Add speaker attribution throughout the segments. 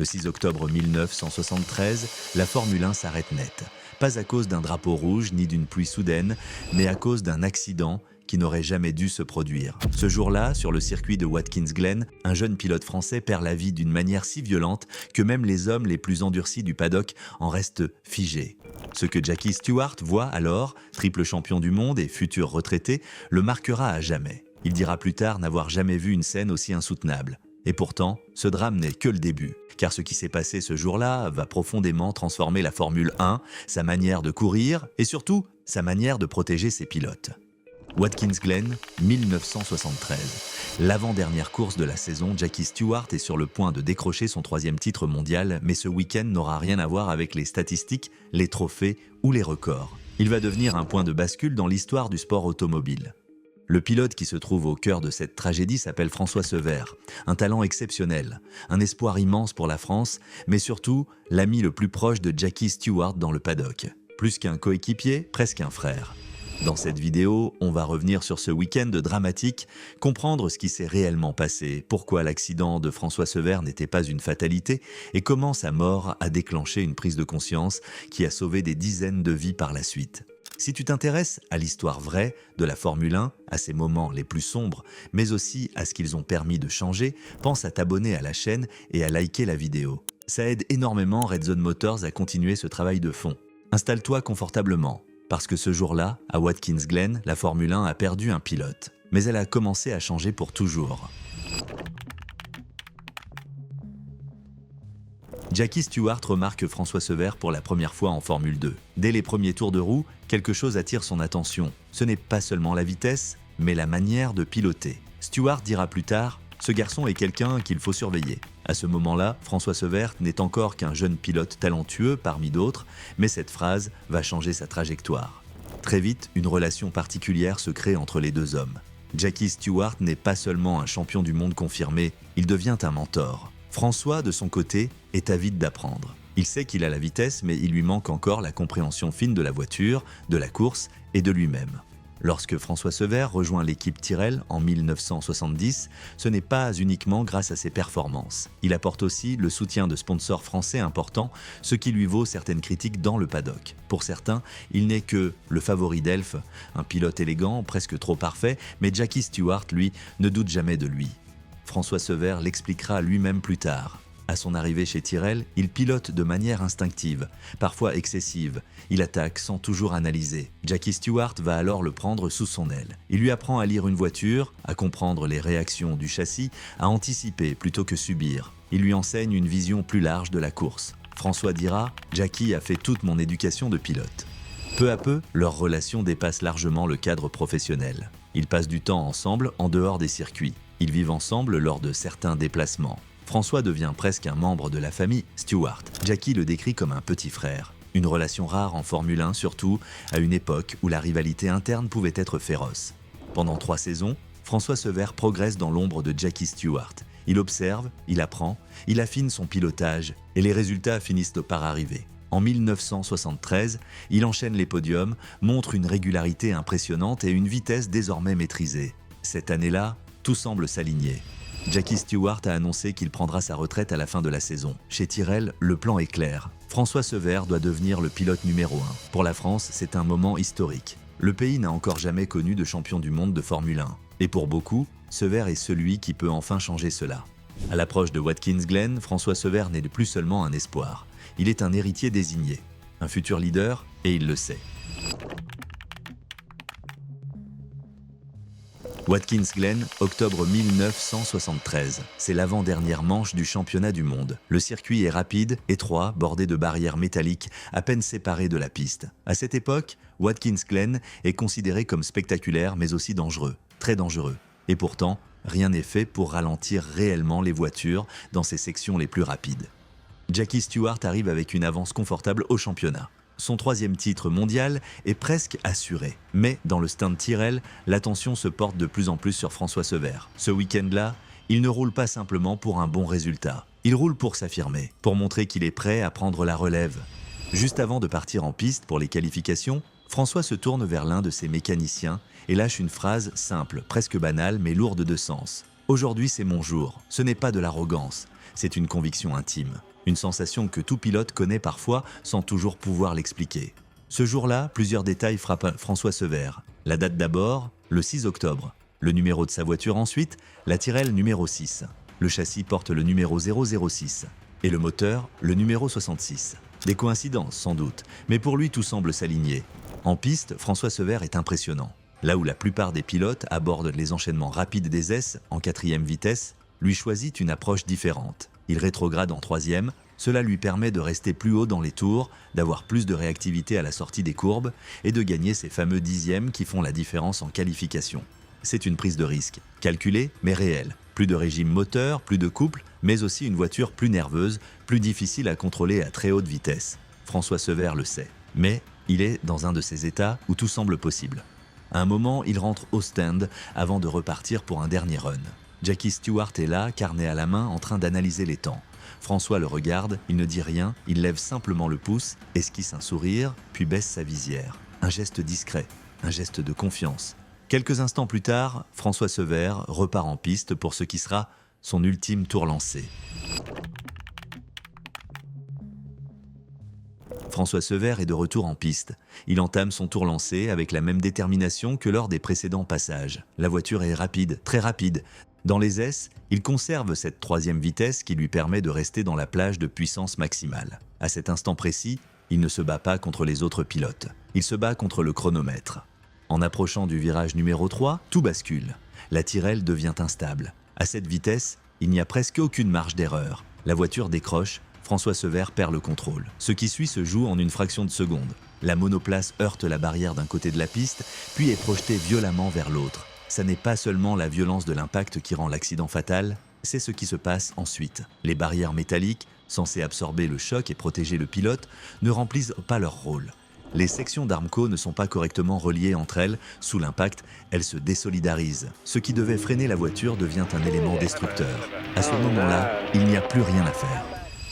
Speaker 1: Le 6 octobre 1973, la Formule 1 s'arrête net. Pas à cause d'un drapeau rouge ni d'une pluie soudaine, mais à cause d'un accident qui n'aurait jamais dû se produire. Ce jour-là, sur le circuit de Watkins Glen, un jeune pilote français perd la vie d'une manière si violente que même les hommes les plus endurcis du paddock en restent figés. Ce que Jackie Stewart voit alors, triple champion du monde et futur retraité, le marquera à jamais. Il dira plus tard n'avoir jamais vu une scène aussi insoutenable. Et pourtant, ce drame n'est que le début, car ce qui s'est passé ce jour-là va profondément transformer la Formule 1, sa manière de courir et surtout sa manière de protéger ses pilotes. Watkins Glen, 1973. L'avant-dernière course de la saison, Jackie Stewart est sur le point de décrocher son 3e titre mondial, mais ce week-end n'aura rien à voir avec les statistiques, les trophées ou les records. Il va devenir un point de bascule dans l'histoire du sport automobile. Le pilote qui se trouve au cœur de cette tragédie s'appelle François Sever, un talent exceptionnel, un espoir immense pour la France, mais surtout l'ami le plus proche de Jackie Stewart dans le paddock. Plus qu'un coéquipier, presque un frère. Dans cette vidéo, on va revenir sur ce week-end dramatique, comprendre ce qui s'est réellement passé, pourquoi l'accident de François Sever n'était pas une fatalité et comment sa mort a déclenché une prise de conscience qui a sauvé des dizaines de vies par la suite. Si tu t'intéresses à l'histoire vraie de la Formule 1, à ses moments les plus sombres, mais aussi à ce qu'ils ont permis de changer, pense à t'abonner à la chaîne et à liker la vidéo. Ça aide énormément Red Zone Motors à continuer ce travail de fond. Installe-toi confortablement. Parce que ce jour-là, à Watkins Glen, la Formule 1 a perdu un pilote. Mais elle a commencé à changer pour toujours. Jackie Stewart remarque François Sever pour la première fois en Formule 2. Dès les premiers tours de roue, quelque chose attire son attention. Ce n'est pas seulement la vitesse, mais la manière de piloter. Stewart dira plus tard « Ce garçon est quelqu'un qu'il faut surveiller ». À ce moment-là, François Sever n'est encore qu'un jeune pilote talentueux parmi d'autres, mais cette phrase va changer sa trajectoire. Très vite, une relation particulière se crée entre les deux hommes. Jackie Stewart n'est pas seulement un champion du monde confirmé, il devient un mentor. François, de son côté, est avide d'apprendre. Il sait qu'il a la vitesse, mais il lui manque encore la compréhension fine de la voiture, de la course et de lui-même. Lorsque François Sever rejoint l'équipe Tyrrell en 1970, ce n'est pas uniquement grâce à ses performances. Il apporte aussi le soutien de sponsors français importants, ce qui lui vaut certaines critiques dans le paddock. Pour certains, il n'est que le favori d'Elf, un pilote élégant, presque trop parfait, mais Jackie Stewart, lui, ne doute jamais de lui. François Sever l'expliquera lui-même plus tard. À son arrivée chez Tyrrell, il pilote de manière instinctive, parfois excessive. Il attaque sans toujours analyser. Jackie Stewart va alors le prendre sous son aile. Il lui apprend à lire une voiture, à comprendre les réactions du châssis, à anticiper plutôt que subir. Il lui enseigne une vision plus large de la course. François dira « Jackie a fait toute mon éducation de pilote ». Peu à peu, leur relation dépasse largement le cadre professionnel. Ils passent du temps ensemble en dehors des circuits. Ils vivent ensemble lors de certains déplacements. François devient presque un membre de la famille Stewart. Jackie le décrit comme un petit frère. Une relation rare en Formule 1, surtout à une époque où la rivalité interne pouvait être féroce. Pendant 3 saisons, François Sever progresse dans l'ombre de Jackie Stewart. Il observe, il apprend, il affine son pilotage et les résultats finissent par arriver. En 1973, il enchaîne les podiums, montre une régularité impressionnante et une vitesse désormais maîtrisée. Cette année-là, tout semble s'aligner. Jackie Stewart a annoncé qu'il prendra sa retraite à la fin de la saison. Chez Tyrrell, le plan est clair. François Sever doit devenir le pilote numéro 1. Pour la France, c'est un moment historique. Le pays n'a encore jamais connu de champion du monde de Formule 1. Et pour beaucoup, Sever est celui qui peut enfin changer cela. À l'approche de Watkins Glen, François Sever n'est plus seulement un espoir. Il est un héritier désigné, un futur leader, et il le sait. Watkins Glen, octobre 1973. C'est l'avant-dernière manche du championnat du monde. Le circuit est rapide, étroit, bordé de barrières métalliques, à peine séparées de la piste. À cette époque, Watkins Glen est considéré comme spectaculaire mais aussi dangereux, très dangereux. Et pourtant, rien n'est fait pour ralentir réellement les voitures dans ces sections les plus rapides. Jackie Stewart arrive avec une avance confortable au championnat. Son 3e titre mondial est presque assuré. Mais dans le stand Tyrrell, l'attention se porte de plus en plus sur François Sever. Ce week-end-là, il ne roule pas simplement pour un bon résultat. Il roule pour s'affirmer, pour montrer qu'il est prêt à prendre la relève. Juste avant de partir en piste pour les qualifications, François se tourne vers l'un de ses mécaniciens et lâche une phrase simple, presque banale mais lourde de sens. « Aujourd'hui c'est mon jour, ce n'est pas de l'arrogance, c'est une conviction intime. » Une sensation que tout pilote connaît parfois sans toujours pouvoir l'expliquer. Ce jour-là, plusieurs détails frappent François Sevère. La date d'abord, le 6 octobre. Le numéro de sa voiture ensuite, la Tyrrell numéro 6. Le châssis porte le numéro 006. Et le moteur, le numéro 66. Des coïncidences sans doute, mais pour lui tout semble s'aligner. En piste, François Sevère est impressionnant. Là où la plupart des pilotes abordent les enchaînements rapides des S en 4e vitesse, lui choisit une approche différente. Il rétrograde en 3e, cela lui permet de rester plus haut dans les tours, d'avoir plus de réactivité à la sortie des courbes et de gagner ces fameux 10e qui font la différence en qualification. C'est une prise de risque, calculée mais réelle. Plus de régime moteur, plus de couple, mais aussi une voiture plus nerveuse, plus difficile à contrôler à très haute vitesse. François Sevère le sait. Mais il est dans un de ces états où tout semble possible. À un moment, il rentre au stand avant de repartir pour un dernier run. Jackie Stewart est là, carnet à la main, en train d'analyser les temps. François le regarde, il ne dit rien, il lève simplement le pouce, esquisse un sourire, puis baisse sa visière. Un geste discret, un geste de confiance. Quelques instants plus tard, François Sevère repart en piste pour ce qui sera son ultime tour lancé. François Sevère est de retour en piste. Il entame son tour lancé avec la même détermination que lors des précédents passages. La voiture est rapide, très rapide. Dans les S, il conserve cette 3e vitesse qui lui permet de rester dans la plage de puissance maximale. À cet instant précis, il ne se bat pas contre les autres pilotes. Il se bat contre le chronomètre. En approchant du virage numéro 3, tout bascule. La Tyrrell devient instable. À cette vitesse, il n'y a presque aucune marge d'erreur. La voiture décroche, François Sevère perd le contrôle. Ce qui suit se joue en une fraction de seconde. La monoplace heurte la barrière d'un côté de la piste, puis est projetée violemment vers l'autre. Ça n'est pas seulement la violence de l'impact qui rend l'accident fatal, c'est ce qui se passe ensuite. Les barrières métalliques, censées absorber le choc et protéger le pilote, ne remplissent pas leur rôle. Les sections d'Armco ne sont pas correctement reliées entre elles. Sous l'impact, elles se désolidarisent. Ce qui devait freiner la voiture devient un élément destructeur. À ce moment-là, il n'y a plus rien à faire.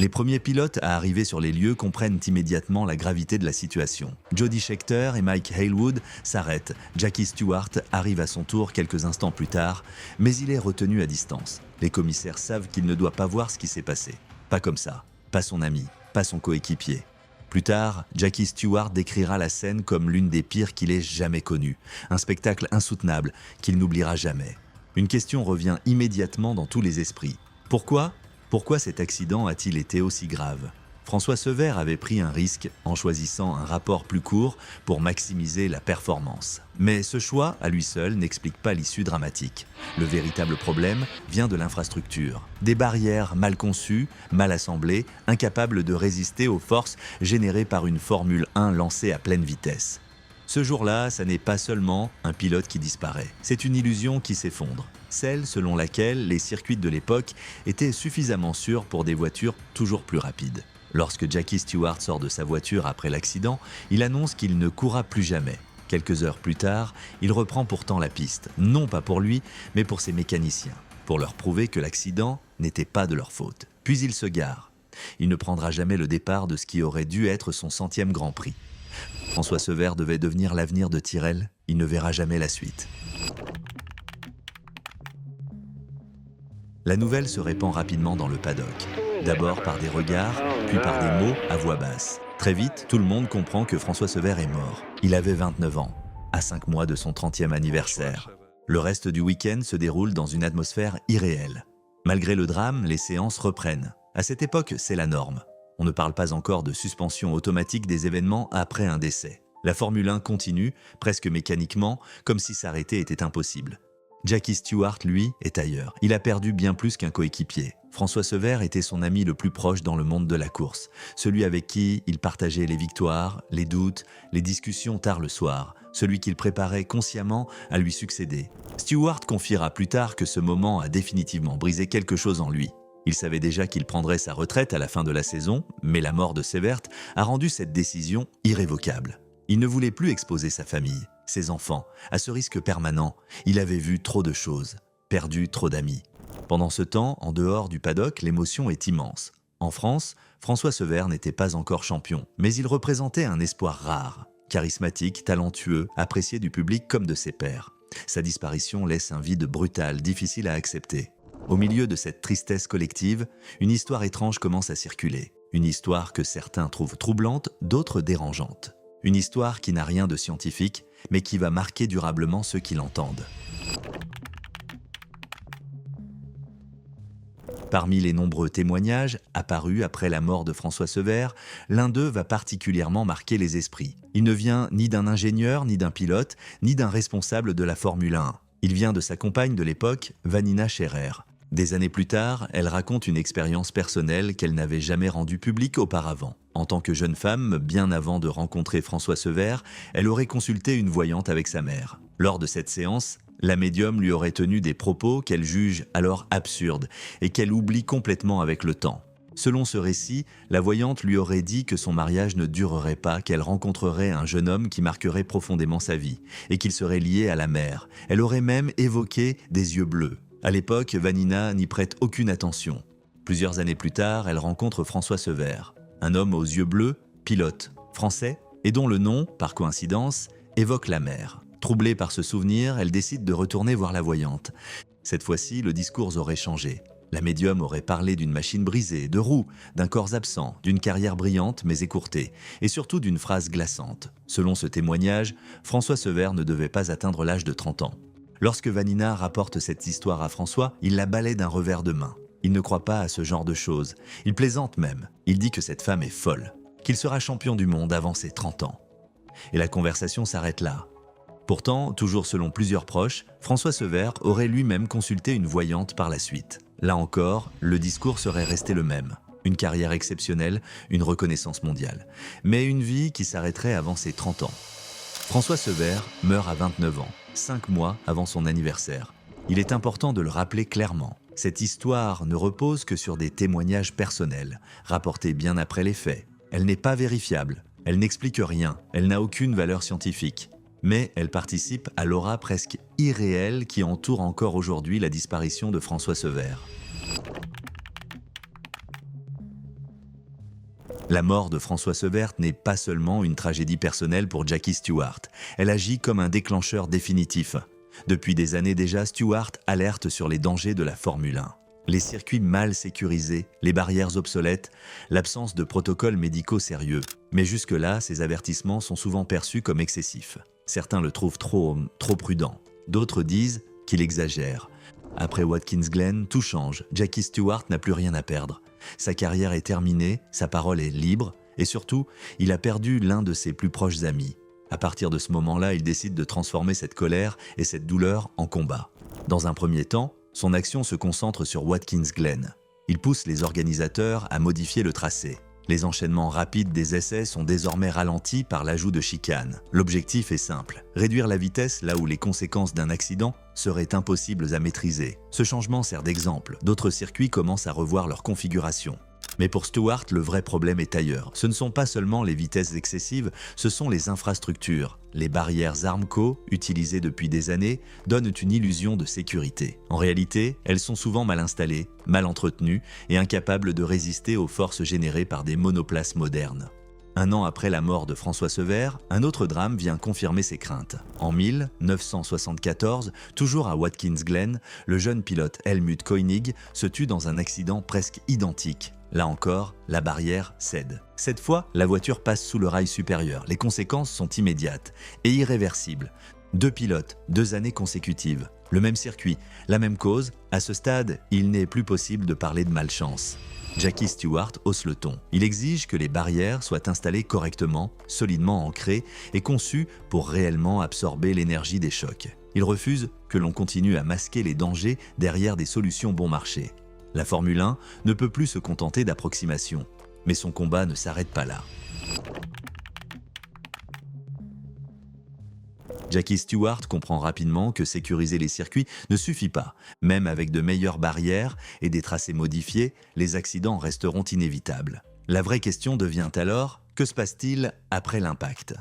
Speaker 1: Les premiers pilotes à arriver sur les lieux comprennent immédiatement la gravité de la situation. Jody Scheckter et Mike Hailwood s'arrêtent. Jackie Stewart arrive à son tour quelques instants plus tard, mais il est retenu à distance. Les commissaires savent qu'il ne doit pas voir ce qui s'est passé. Pas comme ça, pas son ami, pas son coéquipier. Plus tard, Jackie Stewart décrira la scène comme l'une des pires qu'il ait jamais connues. Un spectacle insoutenable qu'il n'oubliera jamais. Une question revient immédiatement dans tous les esprits. Pourquoi cet accident a-t-il été aussi grave ? François Sevère avait pris un risque en choisissant un rapport plus court pour maximiser la performance. Mais ce choix, à lui seul, n'explique pas l'issue dramatique. Le véritable problème vient de l'infrastructure. Des barrières mal conçues, mal assemblées, incapables de résister aux forces générées par une Formule 1 lancée à pleine vitesse. Ce jour-là, ça n'est pas seulement un pilote qui disparaît, c'est une illusion qui s'effondre. Celle selon laquelle les circuits de l'époque étaient suffisamment sûrs pour des voitures toujours plus rapides. Lorsque Jackie Stewart sort de sa voiture après l'accident, il annonce qu'il ne courra plus jamais. Quelques heures plus tard, il reprend pourtant la piste, non pas pour lui, mais pour ses mécaniciens, pour leur prouver que l'accident n'était pas de leur faute. Puis il se gare. Il ne prendra jamais le départ de ce qui aurait dû être son 100e Grand Prix. François Sevère devait devenir l'avenir de Tyrrell, il ne verra jamais la suite. La nouvelle se répand rapidement dans le paddock. D'abord par des regards, puis par des mots à voix basse. Très vite, tout le monde comprend que François Sevère est mort. Il avait 29 ans, à 5 mois de son 30e anniversaire. Le reste du week-end se déroule dans une atmosphère irréelle. Malgré le drame, les séances reprennent. À cette époque, c'est la norme. On ne parle pas encore de suspension automatique des événements après un décès. La Formule 1 continue, presque mécaniquement, comme si s'arrêter était impossible. Jackie Stewart, lui, est ailleurs. Il a perdu bien plus qu'un coéquipier. François Sevère était son ami le plus proche dans le monde de la course, celui avec qui il partageait les victoires, les doutes, les discussions tard le soir, celui qu'il préparait consciemment à lui succéder. Stewart confiera plus tard que ce moment a définitivement brisé quelque chose en lui. Il savait déjà qu'il prendrait sa retraite à la fin de la saison, mais la mort de Severt a rendu cette décision irrévocable. Il ne voulait plus exposer sa famille, ses enfants, à ce risque permanent. Il avait vu trop de choses, perdu trop d'amis. Pendant ce temps, en dehors du paddock, l'émotion est immense. En France, François Sevère n'était pas encore champion, mais il représentait un espoir rare. Charismatique, talentueux, apprécié du public comme de ses pairs. Sa disparition laisse un vide brutal, difficile à accepter. Au milieu de cette tristesse collective, une histoire étrange commence à circuler. Une histoire que certains trouvent troublante, d'autres dérangeante. Une histoire qui n'a rien de scientifique, mais qui va marquer durablement ceux qui l'entendent. Parmi les nombreux témoignages apparus après la mort de François Sevère, l'un d'eux va particulièrement marquer les esprits. Il ne vient ni d'un ingénieur, ni d'un pilote, ni d'un responsable de la Formule 1. Il vient de sa compagne de l'époque, Vanina Scherer. Des années plus tard, elle raconte une expérience personnelle qu'elle n'avait jamais rendue publique auparavant. En tant que jeune femme, bien avant de rencontrer François Sevère, elle aurait consulté une voyante avec sa mère. Lors de cette séance, la médium lui aurait tenu des propos qu'elle juge alors absurdes et qu'elle oublie complètement avec le temps. Selon ce récit, la voyante lui aurait dit que son mariage ne durerait pas, qu'elle rencontrerait un jeune homme qui marquerait profondément sa vie et qu'il serait lié à la mer. Elle aurait même évoqué des yeux bleus. À l'époque, Vanina n'y prête aucune attention. Plusieurs années plus tard, elle rencontre François Sevère, un homme aux yeux bleus, pilote, français, et dont le nom, par coïncidence, évoque la mer. Troublée par ce souvenir, elle décide de retourner voir la voyante. Cette fois-ci, le discours aurait changé. La médium aurait parlé d'une machine brisée, de roues, d'un corps absent, d'une carrière brillante mais écourtée, et surtout d'une phrase glaçante. Selon ce témoignage, François Sevère ne devait pas atteindre l'âge de 30 ans. Lorsque Vanina rapporte cette histoire à François, il la balaie d'un revers de main. Il ne croit pas à ce genre de choses. Il plaisante même. Il dit que cette femme est folle, qu'il sera champion du monde avant ses 30 ans. Et la conversation s'arrête là. Pourtant, toujours selon plusieurs proches, François Sevère aurait lui-même consulté une voyante par la suite. Là encore, le discours serait resté le même. Une carrière exceptionnelle, une reconnaissance mondiale. Mais une vie qui s'arrêterait avant ses 30 ans. François Sevère meurt à 29 ans, 5 mois avant son anniversaire. Il est important de le rappeler clairement. Cette histoire ne repose que sur des témoignages personnels, rapportés bien après les faits. Elle n'est pas vérifiable, elle n'explique rien, elle n'a aucune valeur scientifique. Mais elle participe à l'aura presque irréelle qui entoure encore aujourd'hui la disparition de François Sevère. La mort de François Sevère n'est pas seulement une tragédie personnelle pour Jackie Stewart, elle agit comme un déclencheur définitif. Depuis des années déjà, Stewart alerte sur les dangers de la Formule 1. Les circuits mal sécurisés, les barrières obsolètes, l'absence de protocoles médicaux sérieux. Mais jusque-là, ces avertissements sont souvent perçus comme excessifs. Certains le trouvent trop prudent. D'autres disent qu'il exagère. Après Watkins Glen, tout change. Jackie Stewart n'a plus rien à perdre. Sa carrière est terminée, sa parole est libre, et surtout, il a perdu l'un de ses plus proches amis. À partir de ce moment-là, il décide de transformer cette colère et cette douleur en combat. Dans un premier temps, son action se concentre sur Watkins Glen. Il pousse les organisateurs à modifier le tracé. Les enchaînements rapides des essais sont désormais ralentis par l'ajout de chicanes. L'objectif est simple, réduire la vitesse là où les conséquences d'un accident seraient impossibles à maîtriser. Ce changement sert d'exemple. D'autres circuits commencent à revoir leur configuration. Mais pour Stewart, le vrai problème est ailleurs. Ce ne sont pas seulement les vitesses excessives, ce sont les infrastructures. Les barrières Armco, utilisées depuis des années, donnent une illusion de sécurité. En réalité, elles sont souvent mal installées, mal entretenues et incapables de résister aux forces générées par des monoplaces modernes. Un an après la mort de François Sevère, un autre drame vient confirmer ces craintes. En 1974, toujours à Watkins Glen, le jeune pilote Helmut Koenig se tue dans un accident presque identique. Là encore, la barrière cède. Cette fois, la voiture passe sous le rail supérieur. Les conséquences sont immédiates et irréversibles. 2 pilotes, 2 années consécutives. Le même circuit, la même cause. À ce stade, il n'est plus possible de parler de malchance. Jackie Stewart hausse le ton. Il exige que les barrières soient installées correctement, solidement ancrées et conçues pour réellement absorber l'énergie des chocs. Il refuse que l'on continue à masquer les dangers derrière des solutions bon marché. La Formule 1 ne peut plus se contenter d'approximations, mais son combat ne s'arrête pas là. Jackie Stewart comprend rapidement que sécuriser les circuits ne suffit pas. Même avec de meilleures barrières et des tracés modifiés, les accidents resteront inévitables. La vraie question devient alors, que se passe-t-il après l'impact ?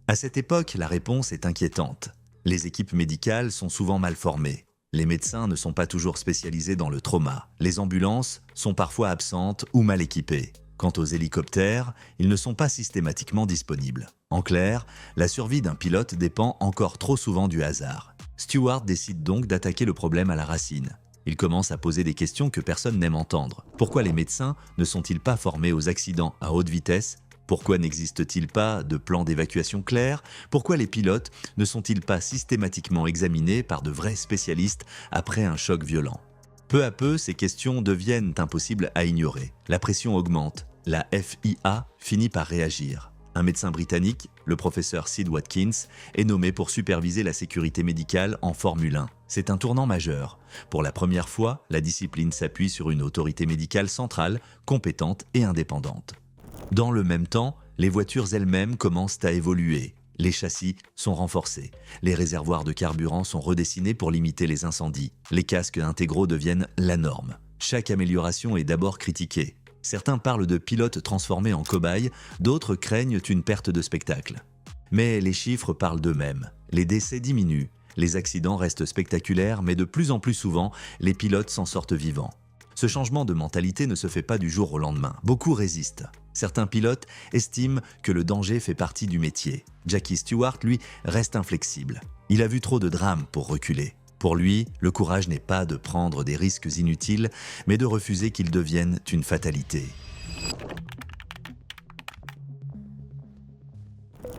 Speaker 1: À cette époque, la réponse est inquiétante. Les équipes médicales sont souvent mal formées. Les médecins ne sont pas toujours spécialisés dans le trauma. Les ambulances sont parfois absentes ou mal équipées. Quant aux hélicoptères, ils ne sont pas systématiquement disponibles. En clair, la survie d'un pilote dépend encore trop souvent du hasard. Stewart décide donc d'attaquer le problème à la racine. Il commence à poser des questions que personne n'aime entendre. Pourquoi les médecins ne sont-ils pas formés aux accidents à haute vitesse? Pourquoi n'existe-t-il pas de plan d'évacuation clair? Pourquoi les pilotes ne sont-ils pas systématiquement examinés par de vrais spécialistes après un choc violent? Peu à peu, ces questions deviennent impossibles à ignorer. La pression augmente. La FIA finit par réagir. Un médecin britannique, le professeur Sid Watkins, est nommé pour superviser la sécurité médicale en Formule 1. C'est un tournant majeur. Pour la première fois, la discipline s'appuie sur une autorité médicale centrale, compétente et indépendante. Dans le même temps, les voitures elles-mêmes commencent à évoluer. Les châssis sont renforcés. Les réservoirs de carburant sont redessinés pour limiter les incendies. Les casques intégraux deviennent la norme. Chaque amélioration est d'abord critiquée. Certains parlent de pilotes transformés en cobayes, d'autres craignent une perte de spectacle. Mais les chiffres parlent d'eux-mêmes. Les décès diminuent, les accidents restent spectaculaires, mais de plus en plus souvent, les pilotes s'en sortent vivants. Ce changement de mentalité ne se fait pas du jour au lendemain. Beaucoup résistent. Certains pilotes estiment que le danger fait partie du métier. Jackie Stewart, lui, reste inflexible. Il a vu trop de drames pour reculer. Pour lui, le courage n'est pas de prendre des risques inutiles, mais de refuser qu'ils deviennent une fatalité.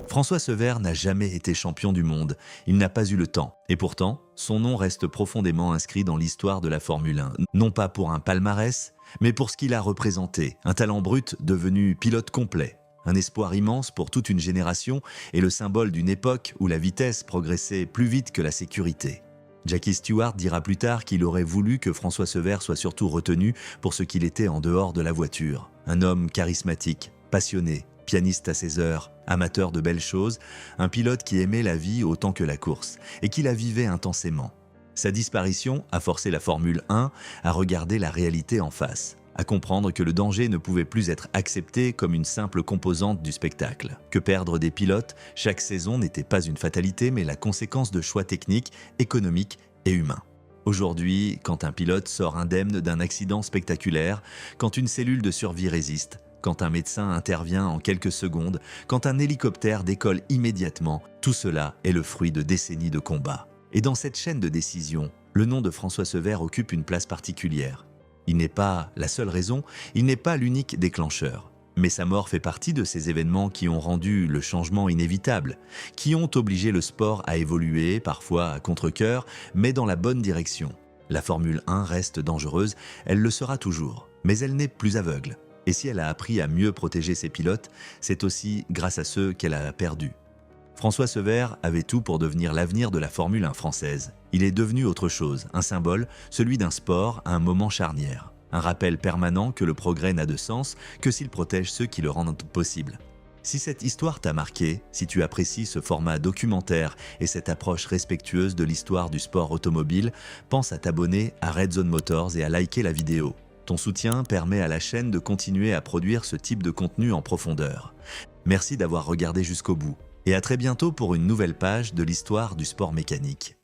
Speaker 1: François Severn n'a jamais été champion du monde, il n'a pas eu le temps. Et pourtant, son nom reste profondément inscrit dans l'histoire de la Formule 1. Non pas pour un palmarès, mais pour ce qu'il a représenté. Un talent brut devenu pilote complet. Un espoir immense pour toute une génération et le symbole d'une époque où la vitesse progressait plus vite que la sécurité. Jackie Stewart dira plus tard qu'il aurait voulu que François Severn soit surtout retenu pour ce qu'il était en dehors de la voiture. Un homme charismatique, passionné, pianiste à ses heures, amateur de belles choses, un pilote qui aimait la vie autant que la course et qui la vivait intensément. Sa disparition a forcé la Formule 1 à regarder la réalité en face, à comprendre que le danger ne pouvait plus être accepté comme une simple composante du spectacle, que perdre des pilotes chaque saison n'était pas une fatalité mais la conséquence de choix techniques, économiques et humains. Aujourd'hui, quand un pilote sort indemne d'un accident spectaculaire, quand une cellule de survie résiste, quand un médecin intervient en quelques secondes, quand un hélicoptère décolle immédiatement, tout cela est le fruit de décennies de combats. Et dans cette chaîne de décision, le nom de François Severn occupe une place particulière. Il n'est pas la seule raison, il n'est pas l'unique déclencheur. Mais sa mort fait partie de ces événements qui ont rendu le changement inévitable, qui ont obligé le sport à évoluer, parfois à contre-cœur, mais dans la bonne direction. La Formule 1 reste dangereuse, elle le sera toujours, mais elle n'est plus aveugle. Et si elle a appris à mieux protéger ses pilotes, c'est aussi grâce à ceux qu'elle a perdus. François Severn avait tout pour devenir l'avenir de la Formule 1 française. Il est devenu autre chose, un symbole, celui d'un sport à un moment charnière. Un rappel permanent que le progrès n'a de sens que s'il protège ceux qui le rendent possible. Si cette histoire t'a marqué, si tu apprécies ce format documentaire et cette approche respectueuse de l'histoire du sport automobile, pense à t'abonner à Red Zone Motors et à liker la vidéo. Ton soutien permet à la chaîne de continuer à produire ce type de contenu en profondeur. Merci d'avoir regardé jusqu'au bout et à très bientôt pour une nouvelle page de l'histoire du sport mécanique.